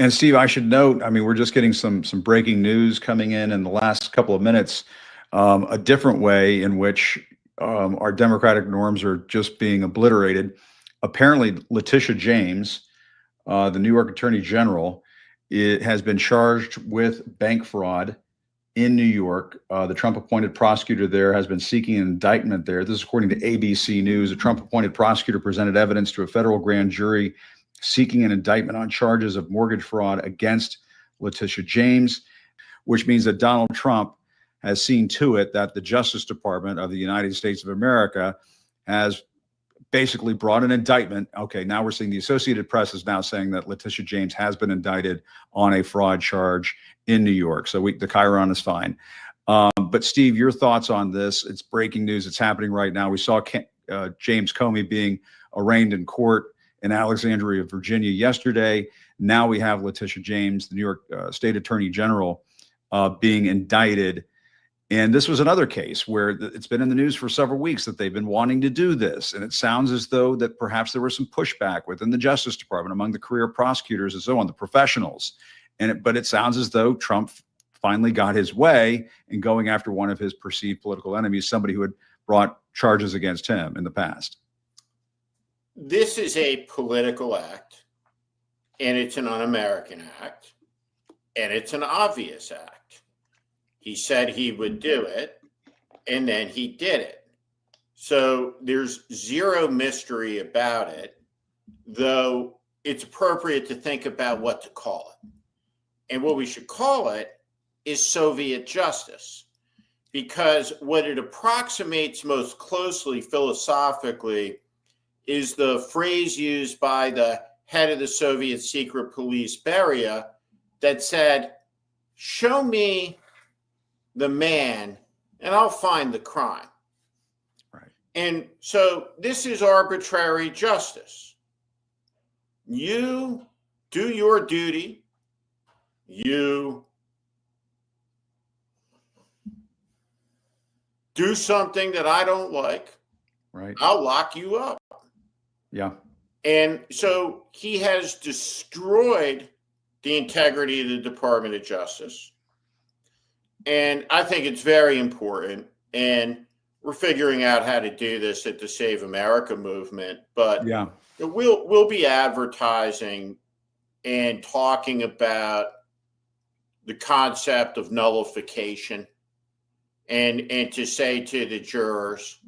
And Steve, I should note, I mean, we're just getting some breaking news coming in the last couple of minutes, a different way in which our democratic norms are just being obliterated. Apparently, Letitia James, the New York Attorney General, it has been charged with bank fraud in New York. The Trump-appointed prosecutor there has been seeking an indictment there. This is according to ABC News. A Trump-appointed prosecutor presented evidence to a federal grand jury seeking an indictment on charges of mortgage fraud against Letitia James, which means that Donald Trump has seen to it that the Justice Department of the United States of America has basically brought an indictment. Okay, now we're seeing the Associated Press is now saying that Letitia James has been indicted on a fraud charge in New York. So the Chiron is fine. But Steve, your thoughts on this? It's breaking news. It's happening right now. We saw James Comey being arraigned in court in Alexandria, Virginia yesterday. Now we have Letitia James, the New York State Attorney General, being indicted. And this was another case where it's been in the news for several weeks that they've been wanting to do this. And it sounds as though that perhaps there was some pushback within the Justice Department among the career prosecutors and so on, the professionals. But it sounds as though Trump finally got his way in going after one of his perceived political enemies, somebody who had brought charges against him in the past. This is a political act, and it's an un-American act, and it's an obvious act. He said he would do it, and then he did it. So there's zero mystery about it, though it's appropriate to think about what to call it. And what we should call it is Soviet justice, because what it approximates most closely philosophically is the phrase used by the head of the Soviet secret police, Beria, that said, show me the man and I'll find the crime. Right. And so this is arbitrary justice. You do your duty. You do something that I don't like. Right. I'll lock you up. Yeah. And so he has destroyed the integrity of the Department of Justice. And I think it's very important. And we're figuring out how to do this at the Save America movement. But yeah, we'll be advertising and talking about the concept of nullification and to say to the jurors,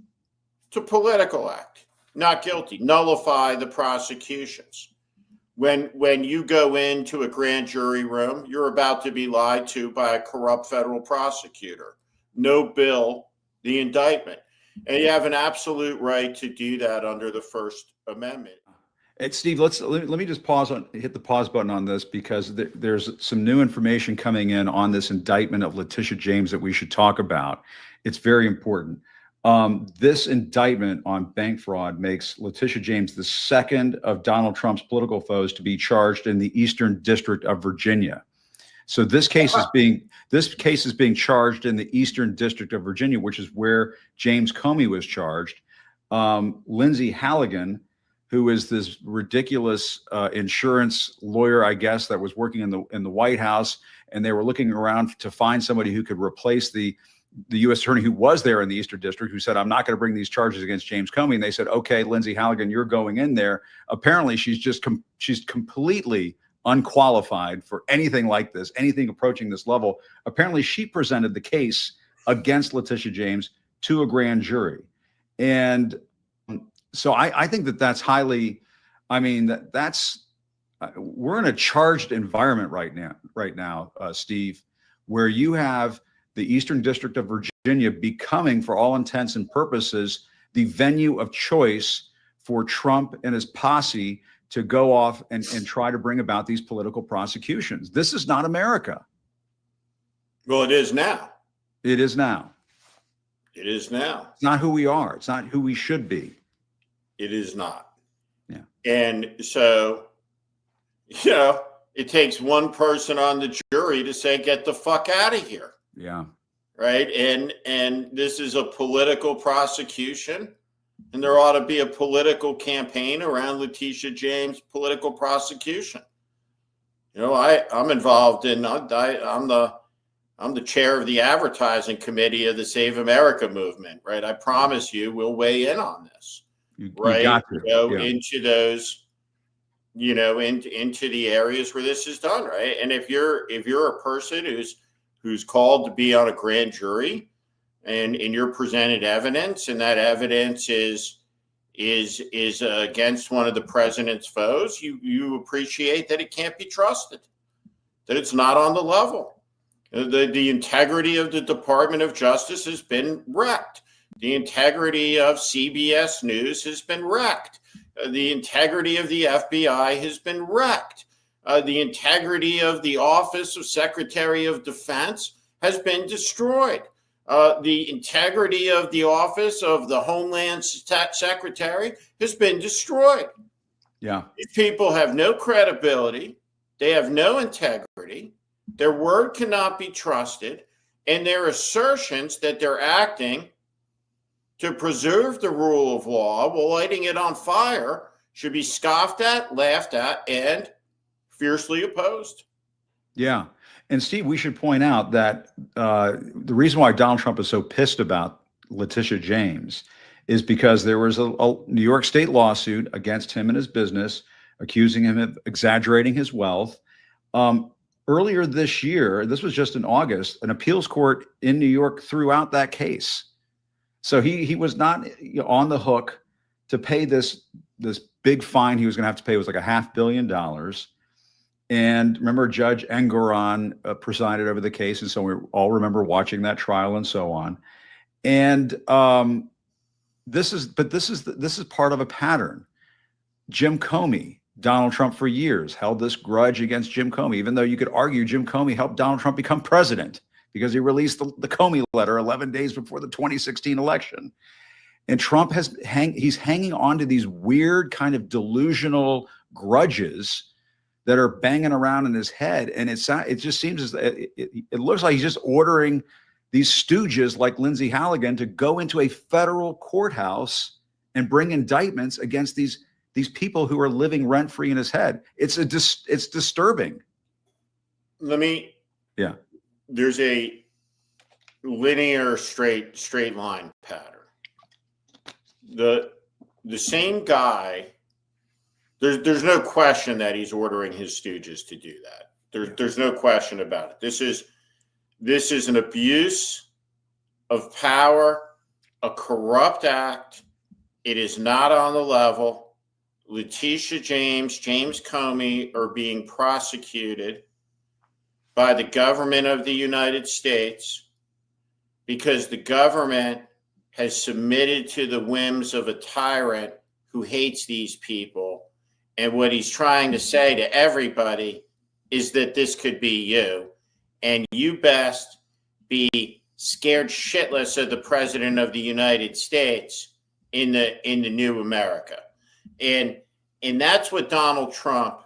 it's a political act. Not guilty. Nullify the prosecutions. When you go into a grand jury room, you're about to be lied to by a corrupt federal prosecutor. No bill, the indictment. And you have an absolute right to do that under the First Amendment. And Steve, let me just hit the pause button on this, because there's some new information coming in on this indictment of Letitia James that we should talk about. It's very important. This indictment on bank fraud makes Letitia James the second of Donald Trump's political foes to be charged in the Eastern District of Virginia. So this case is being charged in the Eastern District of Virginia, which is where James Comey was charged. Lindsey Halligan, who is this ridiculous insurance lawyer, I guess, that was working in the White House, and they were looking around to find somebody who could replace the U.S. attorney who was there in the Eastern District, who said, I'm not going to bring these charges against James Comey. And they said, okay, Lindsey Halligan, you're going in there. Apparently, she's completely unqualified for anything like this, anything approaching this level. Apparently, she presented the case against Letitia James to a grand jury. And so I think that's highly, I mean, we're in a charged environment right now, Steve, where you have the Eastern District of Virginia becoming, for all intents and purposes, the venue of choice for Trump and his posse to go off and try to bring about these political prosecutions. This is not America. Well, it is now. It is now. It is now. It's not who we are. It's not who we should be. It is not. Yeah. And so, it takes one person on the jury to say, get the fuck out of here. Yeah. Right. And this is a political prosecution, and there ought to be a political campaign around Letitia James' political prosecution. I'm involved in. I'm the chair of the advertising committee of the Save America movement, right? I promise you, we'll weigh in on this, You right? got to. Yeah. Into those, into the areas where this is done, right? And if you're a person who's called to be on a grand jury, and you're presented evidence, and that evidence is against one of the president's foes, you appreciate that it can't be trusted, that it's not on the level. The integrity of the Department of Justice has been wrecked. The integrity of CBS News has been wrecked. The integrity of the FBI has been wrecked. The integrity of the Office of Secretary of Defense has been destroyed. The integrity of the Office of the Homeland Secretary has been destroyed. Yeah. These people have no credibility. They have no integrity. Their word cannot be trusted. And their assertions that they're acting to preserve the rule of law while lighting it on fire should be scoffed at, laughed at, and fiercely opposed. Yeah. And Steve, we should point out that the reason why Donald Trump is so pissed about Letitia James is because there was a New York State lawsuit against him and his business, accusing him of exaggerating his wealth. Earlier this year, this was just in August, an appeals court in New York threw out that case. So he was not on the hook to pay this big fine he was going to have to pay. It was like $500 million. And remember, Judge Engoron presided over the case. And so we all remember watching that trial and so on. And this is part of a pattern. Jim Comey, Donald Trump for years held this grudge against Jim Comey, even though you could argue Jim Comey helped Donald Trump become president because he released the Comey letter 11 days before the 2016 election. And Trump he's hanging on to these weird kind of delusional grudges that are banging around in his head. And it just seems as it looks like he's just ordering these stooges like Lindsey Halligan to go into a federal courthouse and bring indictments against these people who are living rent-free in his head. It's disturbing. Yeah. There's a linear straight line pattern. The same guy, there's no question that he's ordering his stooges to do that. There's no question about it. This is an abuse of power, a corrupt act. It is not on the level. Letitia James, James Comey are being prosecuted by the government of the United States because the government has submitted to the whims of a tyrant who hates these people. And what he's trying to say to everybody is that this could be you. And you best be scared shitless of the president of the United States in the new America. And that's what Donald Trump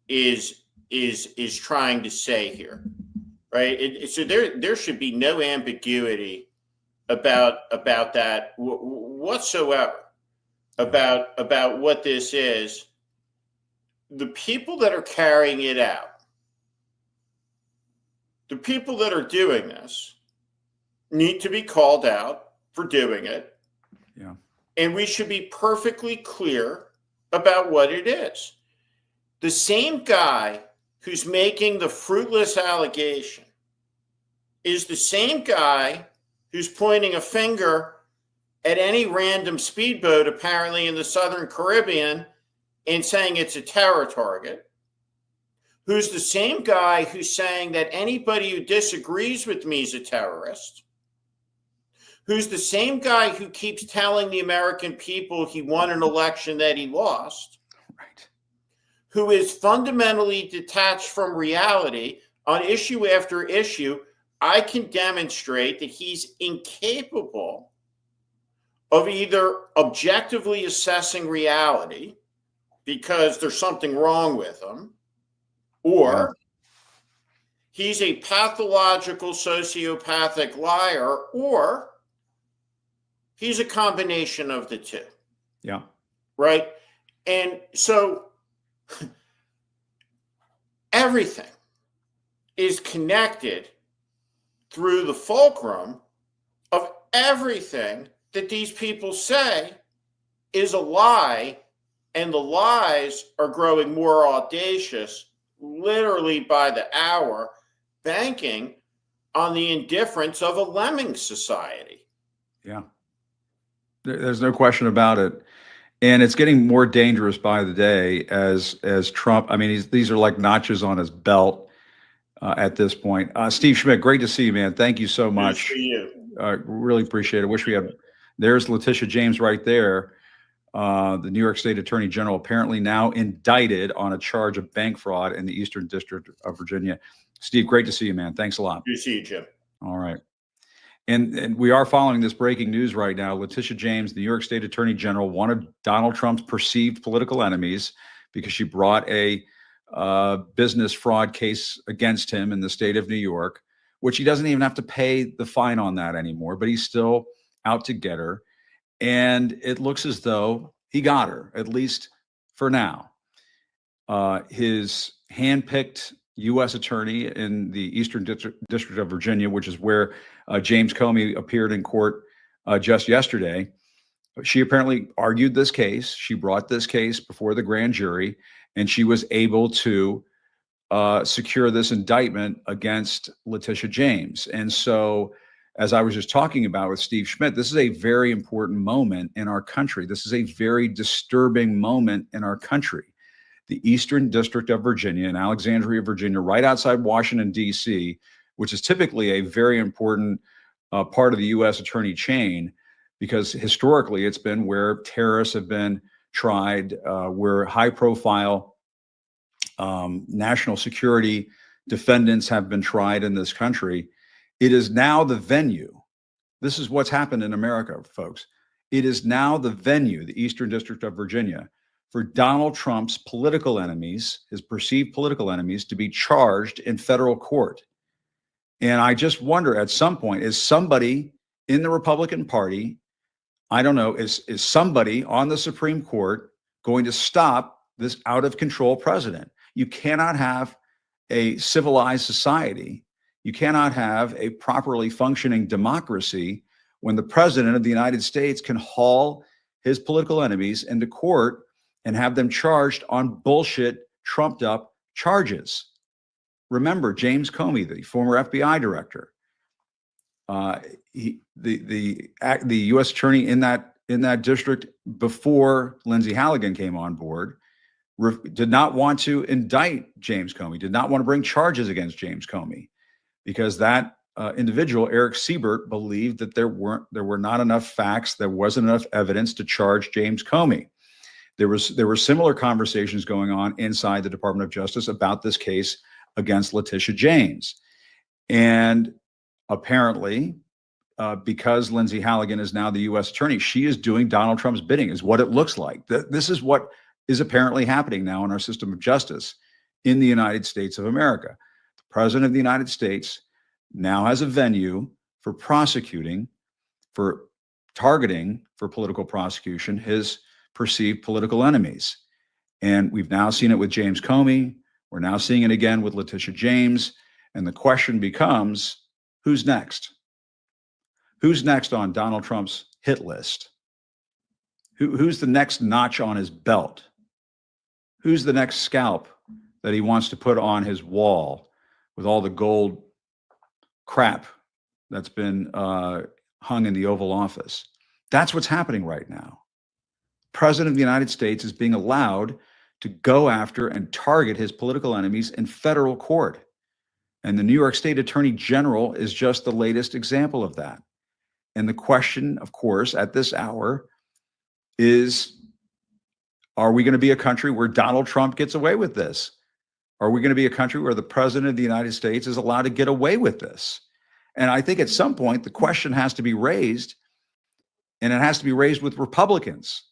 is trying to say here, right? So there should be no ambiguity about that whatsoever, about what this is. The people that are carrying it out, the people that are doing this, need to be called out for doing it. Yeah. And we should be perfectly clear about what it is. The same guy who's making the fruitless allegation is the same guy who's pointing a finger at any random speedboat, apparently in the Southern Caribbean, and saying it's a terror target, who's the same guy who's saying that anybody who disagrees with me is a terrorist, who's the same guy who keeps telling the American people he won an election that he lost, Right. who is fundamentally detached from reality on issue after issue. I can demonstrate that he's incapable of either objectively assessing reality because there's something wrong with him, or he's a pathological sociopathic liar, or he's a combination of the two. Yeah. Right? And so everything is connected through the fulcrum of everything that these people say is a lie, and the lies are growing more audacious literally by the hour, banking on the indifference of a lemming society. Yeah, there's no question about it. And it's getting more dangerous by the day as Trump, I mean, these are like notches on his belt at this point. Steve Schmidt, great to see you, man. Thank you so much. Good to see you. Really appreciate it. Wish we had, there's Letitia James right there. The New York State Attorney General apparently now indicted on a charge of bank fraud in the Eastern District of Virginia. Steve, great to see you, man. Thanks a lot. Good to see you, Jim. All right. And we are following this breaking news right now. Letitia James, the New York State Attorney General, one of Donald Trump's perceived political enemies, because she brought a business fraud case against him in the state of New York, which he doesn't even have to pay the fine on that anymore, but he's still out to get her. And it looks as though he got her, at least for now. His handpicked U.S. attorney in the Eastern District of Virginia, which is where James Comey appeared in court just yesterday. She apparently argued this case. She brought this case before the grand jury, and she was able to secure this indictment against Letitia James. And so, as I was just talking about with Steve Schmidt, this is a very important moment in our country. This is a very disturbing moment in our country. The Eastern District of Virginia in Alexandria, Virginia, right outside Washington, D.C., which is typically a very important part of the U.S. attorney chain, because historically it's been where terrorists have been tried, where high-profile national security defendants have been tried in this country. It is now the venue. This is what's happened in America, folks. It is now the venue, the Eastern District of Virginia, for Donald Trump's political enemies, his perceived political enemies, to be charged in federal court. And I just wonder, at some point, is somebody in the Republican Party, I don't know, is somebody on the Supreme Court going to stop this out of control president? You cannot have a civilized society. You cannot have a properly functioning democracy when the president of the United States can haul his political enemies into court and have them charged on bullshit, trumped up charges. Remember James Comey, the former FBI director, the U.S. attorney in that district before Lindsey Halligan came on board, did not want to indict James Comey, did not want to bring charges against James Comey, because that individual, Eric Siebert, believed that there were not enough facts, there wasn't enough evidence to charge James Comey. There were similar conversations going on inside the Department of Justice about this case against Letitia James. And apparently, because Lindsey Halligan is now the U.S. attorney, she is doing Donald Trump's bidding, is what it looks like. This is what is apparently happening now in our system of justice in the United States of America. The president of the United States now has a venue for prosecuting, for targeting, for political prosecution, his perceived political enemies. And we've now seen it with James Comey. We're now seeing it again with Letitia James. And the question becomes, who's next? Who's next on Donald Trump's hit list? Who's the next notch on his belt? Who's the next scalp that he wants to put on his wall with all the gold crap that's been hung in the Oval Office? That's what's happening right now. President of the United States is being allowed to go after and target his political enemies in federal court. And the New York State Attorney General is just the latest example of that. And the question, of course, at this hour is, are we going to be a country where Donald Trump gets away with this? Are we going to be a country where the president of the United States is allowed to get away with this? And I think at some point the question has to be raised, and it has to be raised with Republicans.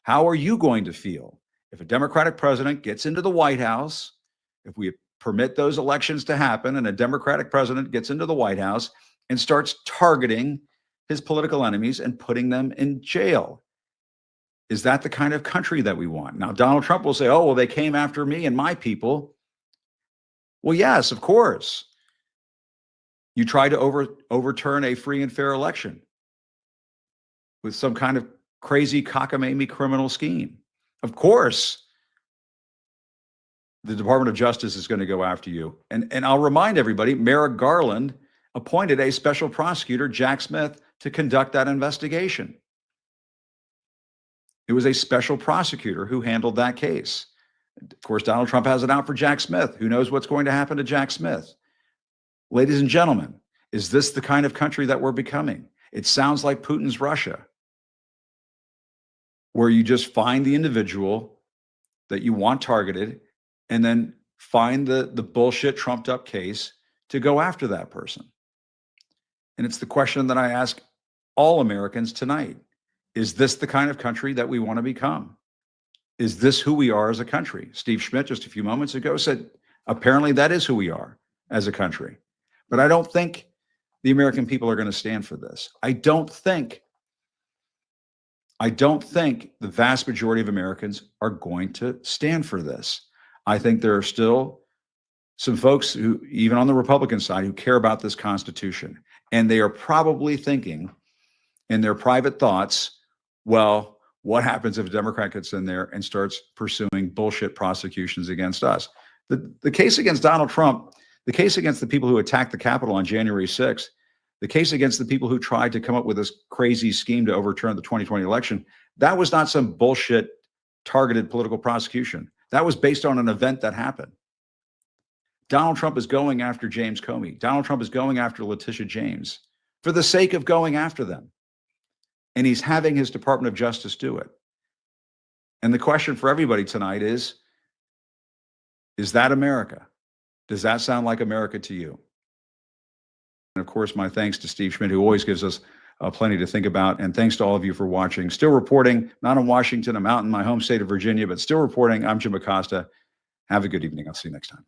How are you going to feel if a Democratic president gets into the White House, if we permit those elections to happen and a Democratic president gets into the White House and starts targeting his political enemies and putting them in jail? Is that the kind of country that we want? Now, Donald Trump will say, oh, well, they came after me and my people. Well, yes, of course. You tried to overturn a free and fair election with some kind of crazy cockamamie criminal scheme. Of course, the Department of Justice is going to go after you. And I'll remind everybody, Merrick Garland appointed a special prosecutor, Jack Smith, to conduct that investigation. It was a special prosecutor who handled that case. Of course, Donald Trump has it out for Jack Smith. Who knows what's going to happen to Jack Smith? Ladies and gentlemen, is this the kind of country that we're becoming? It sounds like Putin's Russia, where you just find the individual that you want targeted and then find the bullshit trumped up case to go after that person. And it's the question that I ask all Americans tonight. Is this the kind of country that we want to become? Is this who we are as a country? Steve Schmidt just a few moments ago said, apparently that is who we are as a country. But I don't think the American people are going to stand for this. I don't think the vast majority of Americans are going to stand for this. I think there are still some folks who, even on the Republican side, who care about this Constitution. And they are probably thinking in their private thoughts, well, what happens if a Democrat gets in there and starts pursuing bullshit prosecutions against us? The case against Donald Trump, the case against the people who attacked the Capitol on January 6th, the case against the people who tried to come up with this crazy scheme to overturn the 2020 election, that was not some bullshit targeted political prosecution. That was based on an event that happened. Donald Trump is going after James Comey. Donald Trump is going after Letitia James for the sake of going after them. And he's having his Department of Justice do it. And the question for everybody tonight is that America? Does that sound like America to you? And of course, my thanks to Steve Schmidt, who always gives us plenty to think about. And thanks to all of you for watching. Still reporting, not in Washington, I'm out in my home state of Virginia, but still reporting. I'm Jim Acosta. Have a good evening. I'll see you next time.